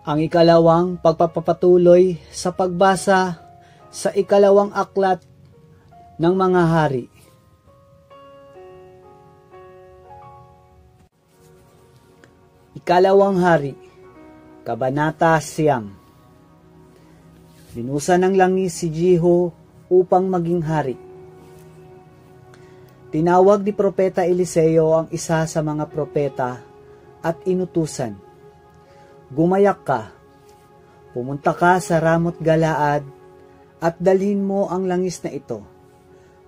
Ang ikalawang pagpapatuloy sa pagbasa sa ikalawang aklat ng mga hari. Ikalawang hari, Kabanata 9. Binusan ng langis si Jeho upang maging hari. Tinawag ni Propeta Eliseo ang isa sa mga propeta at inutusan, "Gumayak ka, pumunta ka sa Ramot Galaad at dalhin mo ang langis na ito.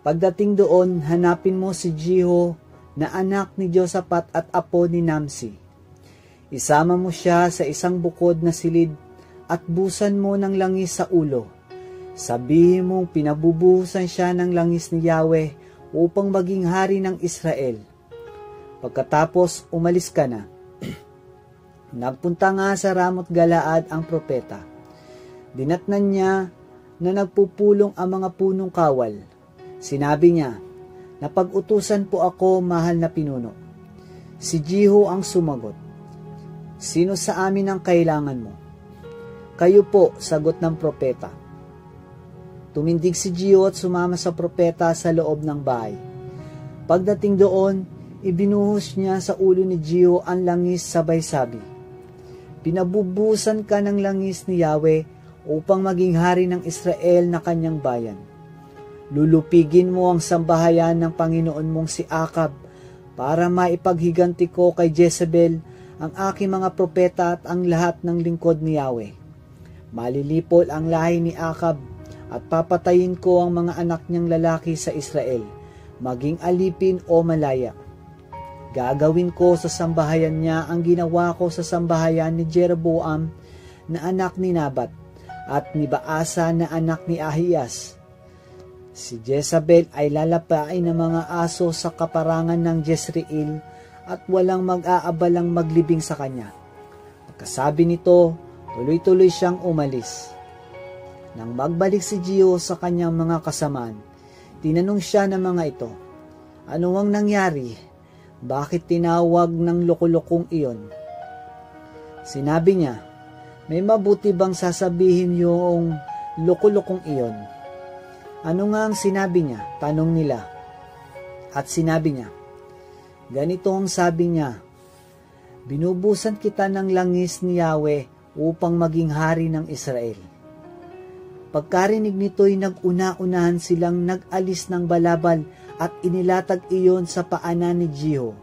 Pagdating doon, hanapin mo si Jeho na anak ni Josaphat at apo ni Namsi. Isama mo siya sa isang bukod na silid at busan mo ng langis sa ulo. Sabihin mong pinabubuhusan siya ng langis ni Yahweh upang maging hari ng Israel. Pagkatapos, umalis ka na." Nagpunta nga sa Ramot Galaad ang propeta. Dinatnan niya na nagpupulong ang mga punong kawal. Sinabi niya, "Napag-utusan po ako, mahal na pinuno." Si Jeho ang sumagot, "Sino sa amin ang kailangan mo?" "Kayo po," sagot ng propeta. Tumindig si Jeho at sumama sa propeta sa loob ng bahay. Pagdating doon, ibinuhos niya sa ulo ni Jeho ang langis sabay sabi, "Pinabubusan ka ng langis ni Yahweh upang maging hari ng Israel na kanyang bayan. Lulupigin mo ang sambahayan ng Panginoon mong si Akab para maipaghiganti ko kay Jezebel ang aking mga propeta at ang lahat ng lingkod ni Yahweh. Malilipol ang lahi ni Akab at papatayin ko ang mga anak niyang lalaki sa Israel, maging alipin o malaya. Gagawin ko sa sambahayan niya ang ginawa ko sa sambahayan ni Jeroboam na anak ni Nabat at ni Baasa na anak ni Ahiyas. Si Jezebel ay lalapain ng mga aso sa kaparangan ng Jezreel at walang mag-aabalang maglibing sa kanya." Pagkasabi nito, tuloy-tuloy siyang umalis. Nang magbalik si Jeho sa kanyang mga kasamaan, tinanong siya ng mga ito, "Ano ang nangyari? Bakit tinawag ng loko-lokong iyon?" Sinabi niya, "May mabuti bang sasabihin yung loko-lokong iyon?" "Ano nga ang sinabi niya?" tanong nila. At sinabi niya, ganito ang sabi niya, "Binubusan kita ng langis ni Yahweh upang maging hari ng Israel." Pagkarinig nito'y nag-una-unahan silang nag-alis ng balabal at inilatag iyon sa paanan ni Jeho.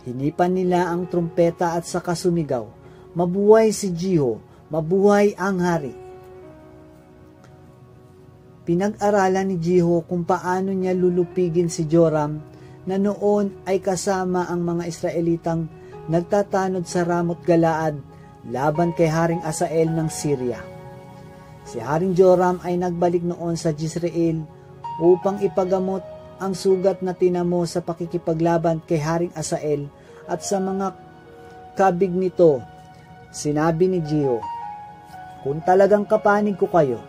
Hinipan nila ang trumpeta at saka sumigaw, "Mabuhay si Jeho! Mabuhay ang hari!" Pinag-aralan ni Jeho kung paano niya lulupigin si Joram na noon ay kasama ang mga Israelitang nagtatanod sa Ramot Galaad laban kay Haring Asael ng Syria. Si Haring Joram ay nagbalik noon sa Jezreel upang ipagamot ang sugat na tinamo sa pakikipaglaban kay Haring Asael at sa mga kabig nito. Sinabi ni Jeho, "Kung talagang kapanig ko kayo,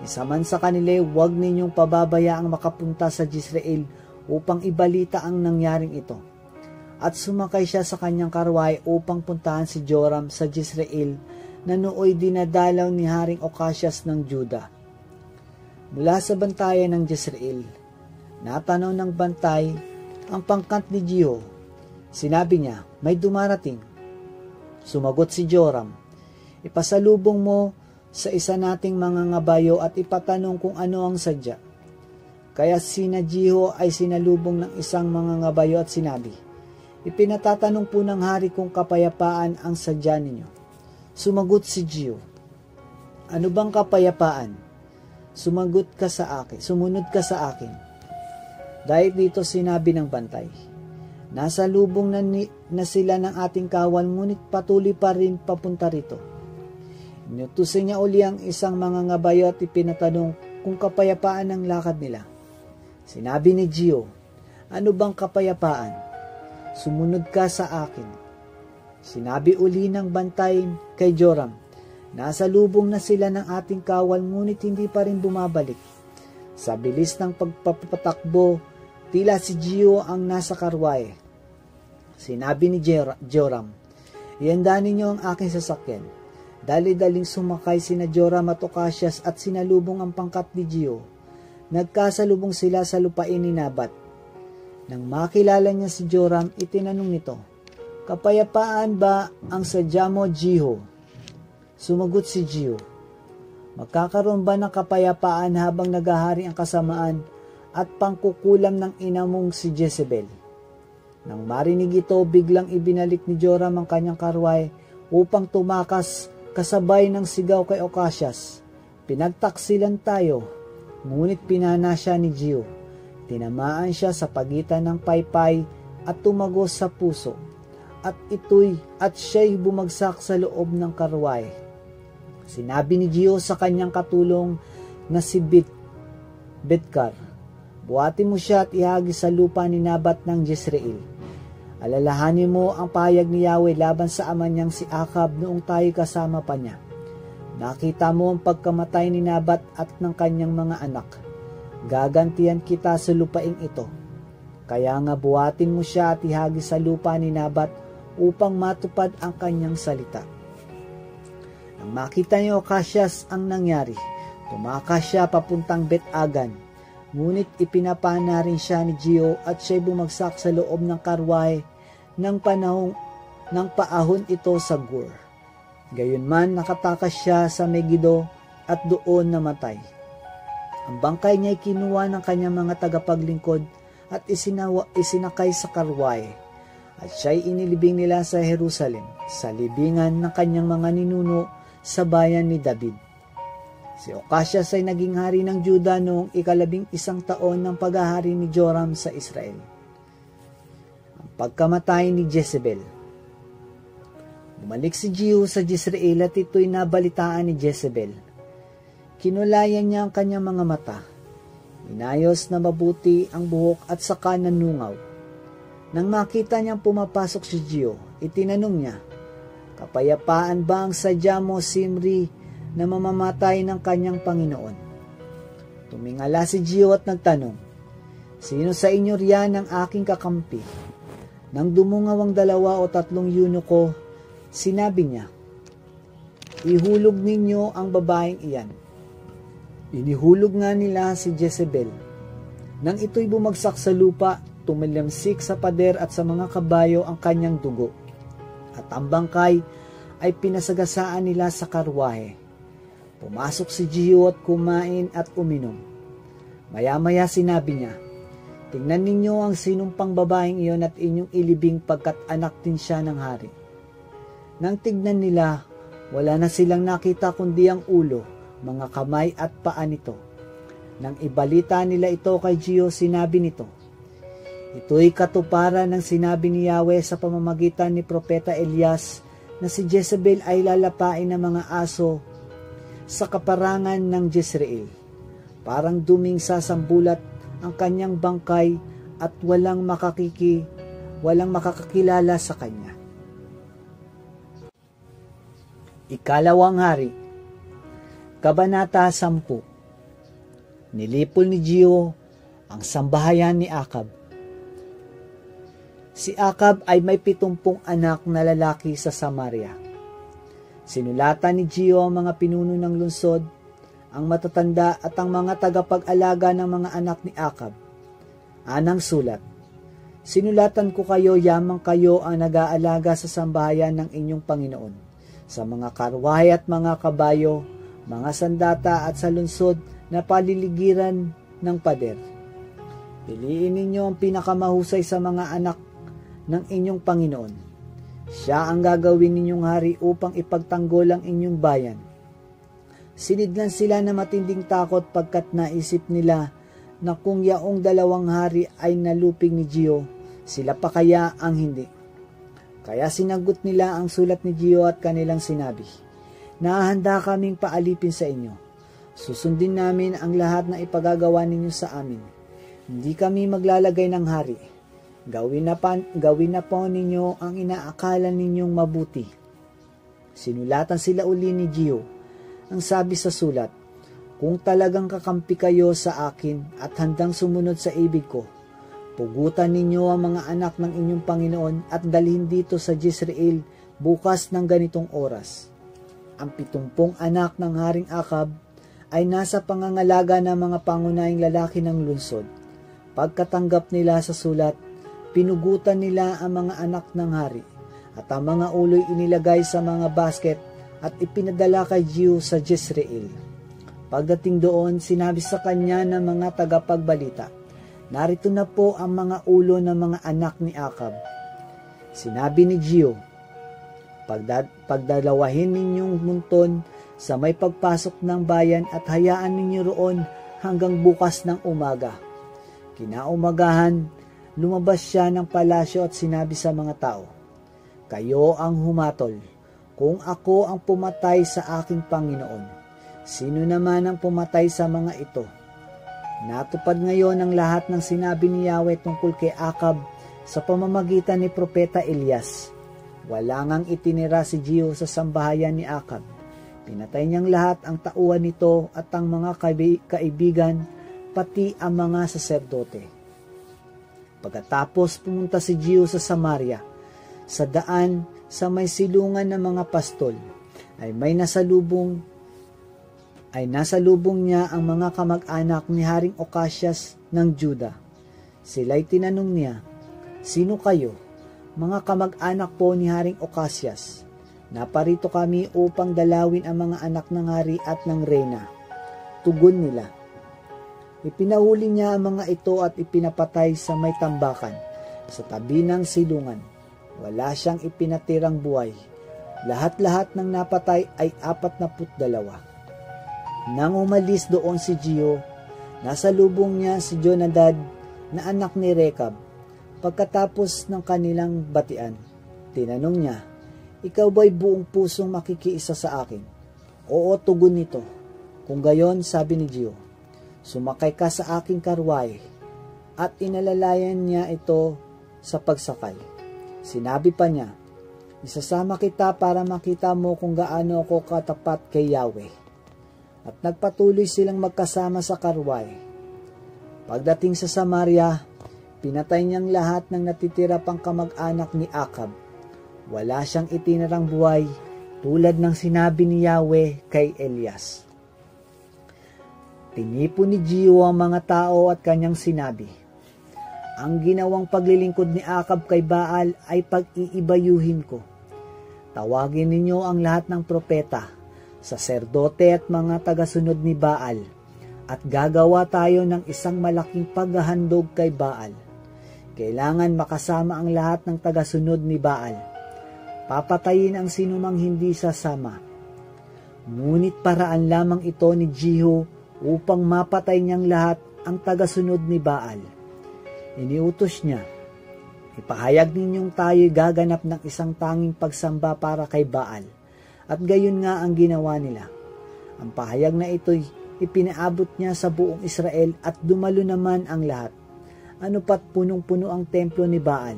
isa man sa kanila, huwag ninyong pababayaang makapunta sa Jezreel upang ibalita ang nangyaring ito." At sumakay siya sa kanyang karwahe upang puntahan si Joram sa Jezreel na nooy dinadalaw ni Haring Ocasyas ng Juda. Mula sa bantayan ng Jezreel, natanaw ng bantay ang pangkat ni Jeho. Sinabi niya, "May dumarating." Sumagot si Joram, "Ipasalubong mo sa isa nating mga ngabayo at ipatanong kung ano ang sadya." Kaya sina Jeho ay sinalubong ng isang mga ngabayo at sinabi, "Ipinatatanong po ng hari kung kapayapaan ang sadya ninyo." Sumagot si Jeho, "Ano bang kapayapaan? Sumunod ka sa akin." Dahil dito sinabi ng bantay, "Nasa lubong na sila ng ating kawal, ngunit patuloy pa rin papunta rito." Inutusan niya uli ang isang mga ngabayo at ipinatanong kung kapayapaan ang lakad nila. Sinabi ni Jeho, "Ano bang kapayapaan? Sumunod ka sa akin." Sinabi uli ng bantay kay Joram, "Nasa lubong na sila ng ating kawal, ngunit hindi pa rin bumabalik." Sa bilis ng pagpapatakbo, tila si Jeho ang nasa karwahe. Sinabi ni Joram, "Ihanda ninyo ang aking sasakyan." Dali-daling sumakay sina Joram at Ocasias at sinalubong ang pangkat ni Gio. Nagkasalubong sila sa lupain ni Nabat. Nang makilala niya si Joram, itinanong nito, "Kapayapaan ba ang sadya mo, Gio?" Sumagot si Gio, "Magkakaroon ba ng kapayapaan habang naghahari ang kasamaan at pangkukulam ng ina mong si Jezebel?" Nang marinig ito, biglang ibinalik ni Joram ang kanyang karwahe upang tumakas kasabay ng sigaw kay Ocasias, "Pinagtaksilan tayo!" Ngunit pinana siya ni Gio. Tinamaan siya sa pagitan ng paypay at tumagos sa puso, at siya'y bumagsak sa loob ng karwahe. Sinabi ni Gio sa kanyang katulong na si Bidkar, "Buhatin mo siya at ihagi sa lupa ni Nabat ng Jezreel. Alalahanin mo ang pahayag ni Yahweh laban sa ama niyang si Akab noong tayo kasama pa niya. Nakita mo ang pagkamatay ni Nabat at ng kanyang mga anak. Gagantihan kita sa lupaing ito. Kaya nga buhatin mo siya at ihagi sa lupa ni Nabat upang matupad ang kanyang salita." Nang makita ni Ocasias ang nangyari, tumakas siya papuntang Bet-Agan. Ngunit ipinapana rin siya ni Gio at siya'y bumagsak sa loob ng karwahe ng paahon ito sa Gur. Gayunman nakatakas siya sa Megiddo at doon namatay. Ang bangkay niya'y kinuha ng kanyang mga tagapaglingkod at isinakay sa karwahe, at siya'y inilibing nila sa Jerusalem, sa libingan ng kanyang mga ninuno sa bayan ni David. Si Ocasias ay naging hari ng Juda noong 11 taon ng paghahari ni Joram sa Israel. Ang pagkamatay ni Jezebel. Bumalik si Jehu sa Jezreel at ito'y nabalitaan ni Jezebel. Kinulayan niya ang kanyang mga mata. Inayos na mabuti ang buhok at saka nanungaw. Nang makita niyang pumapasok si Jehu, itinanong niya, "Kapayapaan ba ang sadya mo, Simri, na mamamatay ng kanyang Panginoon?" Tumingala si Jehu at nagtanong, "Sino sa inyo riyan ang aking kakampi?" Nang dumungaw ang 2 o 3 eunuko, sinabi niya, "Ihulog ninyo ang babaeng iyan." Inihulog nga nila si Jezebel. Nang ito'y bumagsak sa lupa, tumilamsik sa pader at sa mga kabayo ang kanyang dugo, at ang bangkay ay pinasagasaan nila sa karwahe. Pumasok si Jehu at kumain at uminom. Maya-maya sinabi niya, "Tingnan ninyo ang sinumpang babaeng iyon at inyong ilibing pagkat anak din siya ng hari." Nang tignan nila, wala na silang nakita kundi ang ulo, mga kamay at paa nito. Nang ibalita nila ito kay Jehu, sinabi nito, "Ito'y katuparan ng sinabi ni Yahweh sa pamamagitan ni Propeta Elias na si Jezebel ay lalapain ng mga aso sa kaparangan ng Jezreel. Parang duming sasambulat ang kanyang bangkay at walang makakakilala sa kanya." Ikalawang Hari, Kabanata 10. Nilipol ni Jehu ang sambahayan ni Akab. Si Akab ay may 70 anak na lalaki sa Samaria. Sinulatan ni Jehu ang mga pinuno ng lungsod, ang matatanda at ang mga tagapag-alaga ng mga anak ni Akab. Anang sulat, "Sinulatan ko kayo, yamang kayo ang nag-aalaga sa sambahayan ng inyong Panginoon, sa mga karwahe at mga kabayo, mga sandata at sa lungsod na paliligiran ng pader. Piliin ninyo ang pinakamahusay sa mga anak ng inyong Panginoon. Siya ang gagawin ninyong hari upang ipagtanggol ang inyong bayan." Sinidlan sila na matinding takot pagkat naisip nila na kung yaong 2 hari ay nalupig ni Jehu, sila pa kaya ang hindi. Kaya sinagot nila ang sulat ni Jehu at kanilang sinabi, "Nahahanda kaming paalipin sa inyo. Susundin namin ang lahat na ipagagawa ninyo sa amin. Hindi kami maglalagay ng hari. Gawin na po ninyo ang inaakala ninyong mabuti." Sinulatan sila uli ni Jehu. Ang sabi sa sulat, "Kung talagang kakampi kayo sa akin at handang sumunod sa ibig ko, pugutan ninyo ang mga anak ng inyong Panginoon at dalhin dito sa Jezreel bukas ng ganitong oras." Ang 70 anak ng Haring Akab ay nasa pangangalaga ng mga pangunahing lalaki ng lungsod. Pagkatanggap nila sa sulat, pinugutan nila ang mga anak ng hari at ang mga uloy inilagay sa mga basket at ipinadala kay Jehu sa Jezreel. Pagdating doon, sinabi sa kanya ng mga tagapagbalita, "Narito na po ang mga ulo ng mga anak ni Akab." Sinabi ni Jehu, "Pagdalawahin ninyong munton sa may pagpasok ng bayan at hayaan ninyo roon hanggang bukas ng umaga." Kinaumagahan, lumabas siya ng palasyo at sinabi sa mga tao, "Kayo ang humatol. Kung ako ang pumatay sa aking Panginoon, sino naman ang pumatay sa mga ito?" Natupad ngayon ang lahat ng sinabi ni Yahweh tungkol kay Akab sa pamamagitan ni Propeta Elias. Wala ngang itinira si Jehu sa sambahayan ni Akab. Pinatay niyang lahat ang tauhan nito at ang mga kaibigan, pati ang mga saserdote. Pagkatapos pumunta si Jehu sa Samaria, sa daan sa may silungan ng mga pastol, ay nasalubong niya ang mga kamag-anak ni Haring Ocasyas ng Juda. Sila'y tinanong niya, "Sino kayo?" "Mga kamag-anak po ni Haring Ocasyas. Naparito kami upang dalawin ang mga anak ng hari at ng reyna." Tugon nila. Ipinahuli niya ang mga ito at ipinapatay sa may tambakan, sa tabi ng silungan. Wala siyang ipinatirang buhay. Lahat-lahat ng napatay ay 42. Nang umalis doon si Jehu, nasalubong niya si Jonadab na anak ni Rekab. Pagkatapos ng kanilang batian, tinanong niya, "Ikaw ba'y buong pusong makikiisa sa akin?" "Oo," tugon nito. "Kung gayon," sabi ni Jehu, "sumakay ka sa aking karwahe." At inalalayan niya ito sa pagsakay. Sinabi pa niya, "Isasama kita para makita mo kung gaano ako katapat kay Yahweh." At nagpatuloy silang magkasama sa karwahe. Pagdating sa Samaria, pinatay niyang lahat ng natitira pang kamag-anak ni Akab. Wala siyang itinirang buhay, tulad ng sinabi ni Yahweh kay Elias. Tinipon ni Jehu ang mga tao at kanyang sinabi, "Ang ginawang paglilingkod ni Akab kay Baal ay pag-iibayuhin ko. Tawagin ninyo ang lahat ng propeta, saserdote at mga tagasunod ni Baal, at gagawa tayo ng isang malaking paghahandog kay Baal. Kailangan makasama ang lahat ng tagasunod ni Baal. Papatayin ang sinumang hindi sasama." Ngunit paraan lamang ito ni Jehu upang mapatay niyang lahat ang tagasunod ni Baal. Iniutos niya, "Ipahayag ninyong tayo'y gaganap ng isang tanging pagsamba para kay Baal." At gayon nga ang ginawa nila. Ang pahayag na ito'y ipinaabot niya sa buong Israel at dumalo naman ang lahat. Ano pat punong-puno ang templo ni Baal.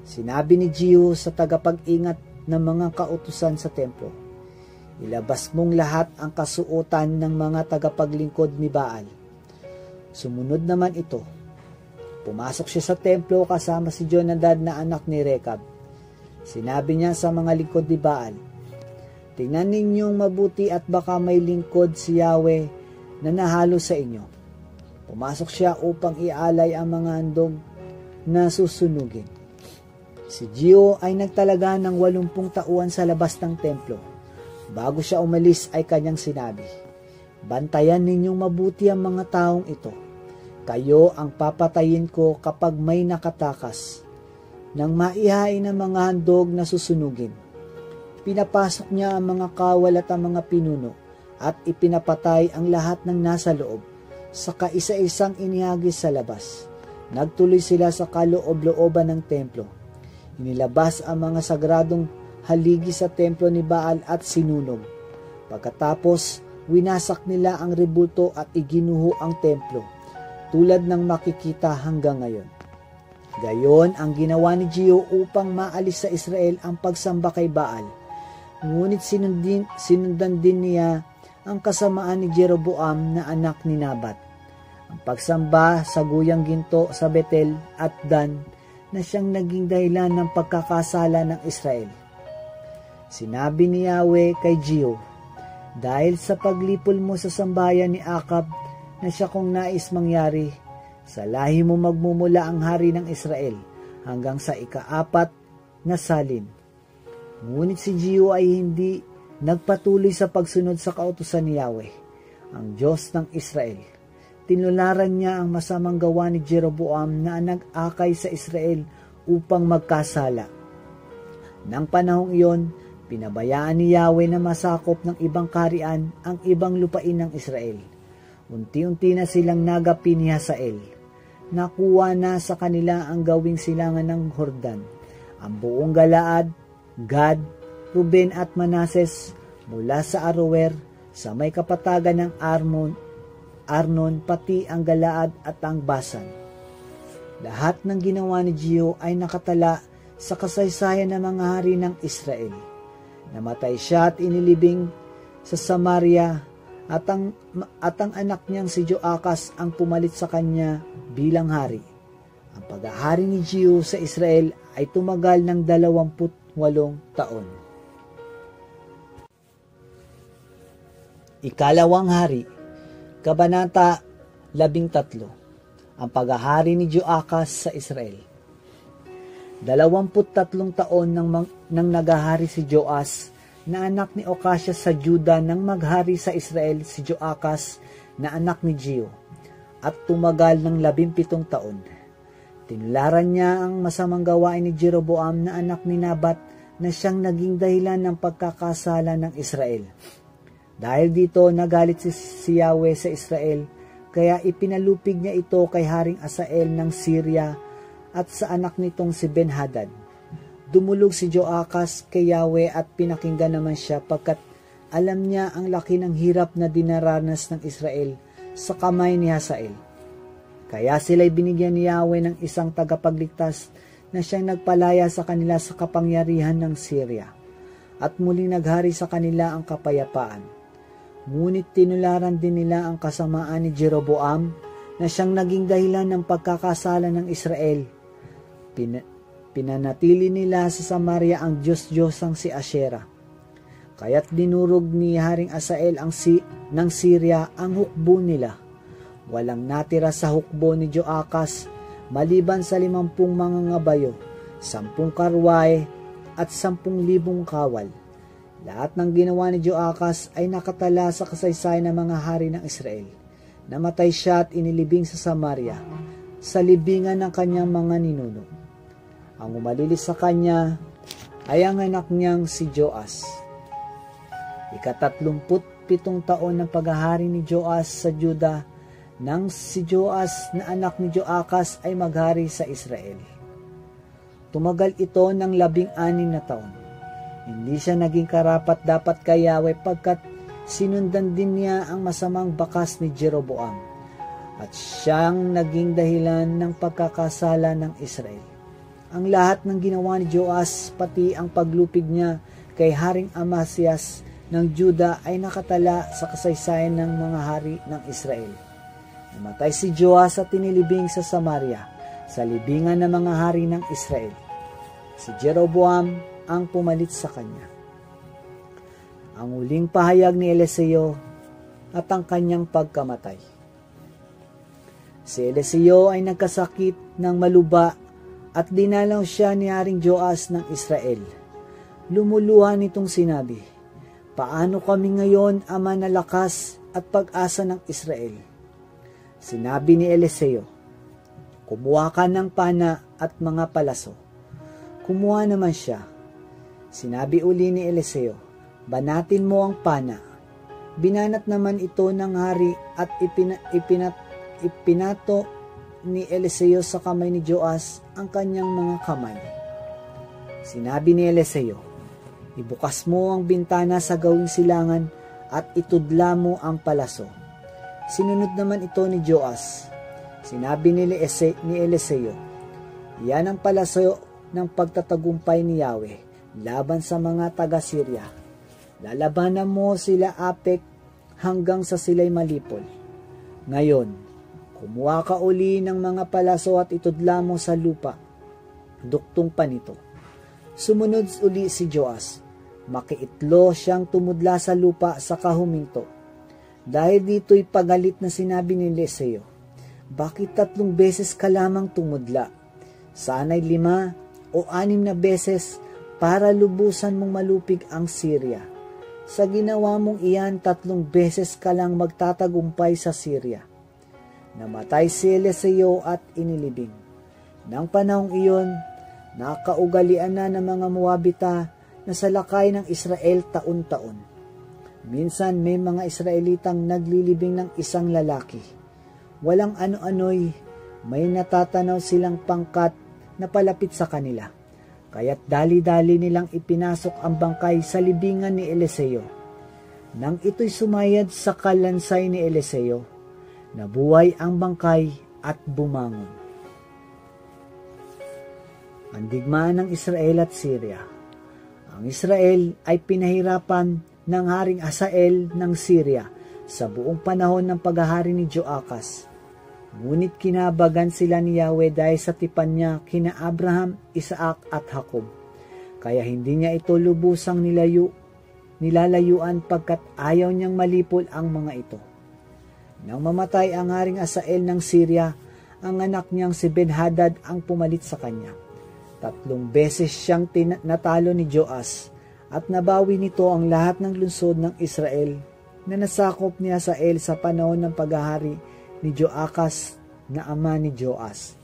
Sinabi ni Jehu sa tagapag-ingat ng mga kautusan sa templo, "Ilabas mong lahat ang kasuotan ng mga tagapaglingkod ni Baal." Sumunod naman ito. Pumasok siya sa templo kasama si Jonadab na anak ni Rekab. Sinabi niya sa mga lingkod ni Baal, "Tingnan ninyong mabuti at baka may lingkod si Yahweh na nahalo sa inyo." Pumasok siya upang ialay ang mga handog na susunugin. Si Jehu ay nagtalaga ng 80 tauhan sa labas ng templo. Bago siya umalis ay kanyang sinabi, "Bantayan ninyong mabuti ang mga taong ito. Kayo ang papatayin ko kapag may nakatakas, nang maihain ang mga handog na susunugin." Pinapasok niya ang mga kawal at ang mga pinuno at ipinapatay ang lahat ng nasa loob, saka isa-isang inihagis sa labas. Nagtuloy sila sa kaloob-looban ng templo. Inilabas ang mga sagradong haligi sa templo ni Baal at sinunog. Pagkatapos, winasak nila ang rebulto at iginuho ang templo, tulad ng makikita hanggang ngayon. Gayon ang ginawa ni Jehu upang maalis sa Israel ang pagsamba kay Baal. Ngunit sinundan din niya ang kasamaan ni Jeroboam na anak ni Nabat, ang pagsamba sa guyang ginto sa Betel at Dan na siyang naging dahilan ng pagkakasala ng Israel. Sinabi ni Yahweh kay Jehu, dahil sa paglipol mo sa sambayan ni Akab na siya kong nais mangyari, sa lahi mo magmumula ang hari ng Israel hanggang sa ika-4 na salin. Ngunit si Jehu ay hindi nagpatuloy sa pagsunod sa kautusan ni Yahweh, ang Diyos ng Israel. Tinularan niya ang masamang gawa ni Jeroboam na nag-akay sa Israel upang magkasala. Nang panahong iyon, pinabayaan ni Yahweh na masakop ng ibang kaharian ang ibang lupain ng Israel. Unti-unti na silang nagapi ni Hazael. Nakuha na sa kanila ang gawing silangan ng Hordan, ang buong Galaad, Gad, Ruben at Manases mula sa Aroer sa may kapatagan ng Arnon pati ang Galaad at ang Basan. Lahat ng ginawa ni Jehu ay nakatala sa kasaysayan ng mga hari ng Israel. Namatay siya at inilibing sa Samaria at ang anak niyang si Joakas ang pumalit sa kanya bilang hari. Ang paghahari ni Jehu sa Israel ay tumagal ng 28 taon. Ikalawang Hari, Kabanata 13. Ang paghahari ni Joakas sa Israel. 23 taon nang nagahari si Joas na anak ni Okasya sa Juda nang maghari sa Israel si Joakas na anak ni Jehu, at tumagal ng 17 taon. Tinularan niya ang masamang gawain ni Jeroboam na anak ni Nabat na siyang naging dahilan ng pagkakasala ng Israel. Dahil dito nagalit si Yahweh sa Israel, kaya ipinalupig niya ito kay Haring Asael ng Syria at sa anak nitong si Ben-Hadad. Dumulog si Joakas kay Yahweh at pinakinggan naman siya pagkat alam niya ang laki ng hirap na dinaranas ng Israel sa kamay ni Hazael. Kaya sila'y binigyan ni Yahweh ng isang tagapagligtas na siyang nagpalaya sa kanila sa kapangyarihan ng Syria, at muling naghari sa kanila ang kapayapaan. Ngunit tinularan din nila ang kasamaan ni Jeroboam na siyang naging dahilan ng pagkakasala ng Israel. Pinanatili nila sa Samaria ang Diyos-Diyosang si Asherah. Kaya't dinurog ni Haring Asael ng Syria ang hukbo nila. Walang natira sa hukbo ni Joakas maliban sa 50 mga ngabayo, 10 karwae at 10,000 kawal. Lahat ng ginawa ni Joakas ay nakatala sa kasaysayan ng mga hari ng Israel. Namatay siya at inilibing sa Samaria, sa libingan ng kanyang mga ninuno. Ang umalilis sa kanya ay ang anak niyang si Joas. Ika-37 taon ng paghahari ni Joas sa Juda, nang si Joas na anak ni Joakas ay maghari sa Israel. Tumagal ito ng 16 na taon. Hindi siya naging karapat-dapat kay Yahweh pagkat sinundan din niya ang masamang bakas ni Jeroboam, at siyang naging dahilan ng pagkakasala ng Israel. Ang lahat ng ginawa ni Joas, pati ang paglupig niya kay Haring Amasias ng Juda ay nakatala sa kasaysayan ng mga hari ng Israel. Namatay si Joas at tinilibing sa Samaria, sa libingan ng mga hari ng Israel. Si Jeroboam ang pumalit sa kanya. Ang huling pahayag ni Eliseo at ang kanyang pagkamatay. Si Eliseo ay nagkasakit ng maluba at dinalaw siya ni Haring Joas ng Israel. Lumuluha nitong sinabi, "Paano kami ngayon, ama na lakas at pag-asa ng Israel?" Sinabi ni Eliseo, "Kumuha ka ng pana at mga palaso." Kumuha naman siya. Sinabi uli ni Eliseo, "Banatin mo ang pana." Binanat naman ito ng hari at ipinato ni Eliseo sa kamay ni Joas ang kanyang mga kamay. Sinabi ni Eliseo, "Ibukas mo ang bintana sa gawing silangan at itudla mo ang palaso." Sinunod naman ito ni Joas. Sinabi ni Eliseo, "Yan ang palaso ng pagtatagumpay ni Yahweh laban sa mga taga-Syria. Lalabanan mo sila Apek hanggang sa sila'y malipol. Ngayon, kumuha ka uli ng mga palaso at itudla mo sa lupa. Duktong pa nito." Sumunod uli si Joas. Makiitlo siyang tumudla sa lupa sa kahuminto. Dahil dito'y pagalit na sinabi ni Eliseo, bakit 3 beses ka lamang tumudla? Sana'y 5 o 6 na beses para lubusan mong malupig ang Syria. Sa ginawa mong iyan, 3 beses ka lang magtatagumpay sa Syria. Namatay si Eliseo at inilibing. Nang panahong iyon, nakaugalian na ng mga Moabita na salakay ng Israel taon-taon. Minsan may mga Israelitang naglilibing ng isang lalaki. Walang ano-ano'y may natatanaw silang pangkat na palapit sa kanila. Kaya't dali-dali nilang ipinasok ang bangkay sa libingan ni Eliseo. Nang ito'y sumayad sa kalansay ni Eliseo, nabuhay ang bangkay at bumangon. Ang digmaan ng Israel at Syria. Ang Israel ay pinahirapan ng Haring Hazael ng Syria sa buong panahon ng paghahari ni Joakas. Ngunit kinabagan sila ni Yahweh dahil sa tipan niya kina Abraham, Isaac at Jacob. Kaya hindi niya ito lubusang nilalayuan pagkat ayaw niyang malipol ang mga ito. Nang mamatay ang Haring Hazael ng Syria, ang anak niyang si Ben-Hadad ang pumalit sa kanya. 3 beses siyang natalo ni Joas at nabawi nito ang lahat ng lungsod ng Israel na nasakop ni Hazael sa panahon ng paghahari ni Joakas na ama ni Joas.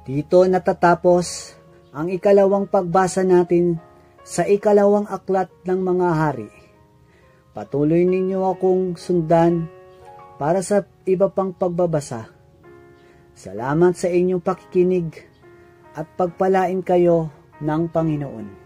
Dito natatapos ang ikalawang pagbasa natin sa ikalawang aklat ng mga hari. Patuloy ninyo akong sundan para sa iba pang pagbabasa. Salamat sa inyong pakikinig at pagpalain kayo ng Panginoon.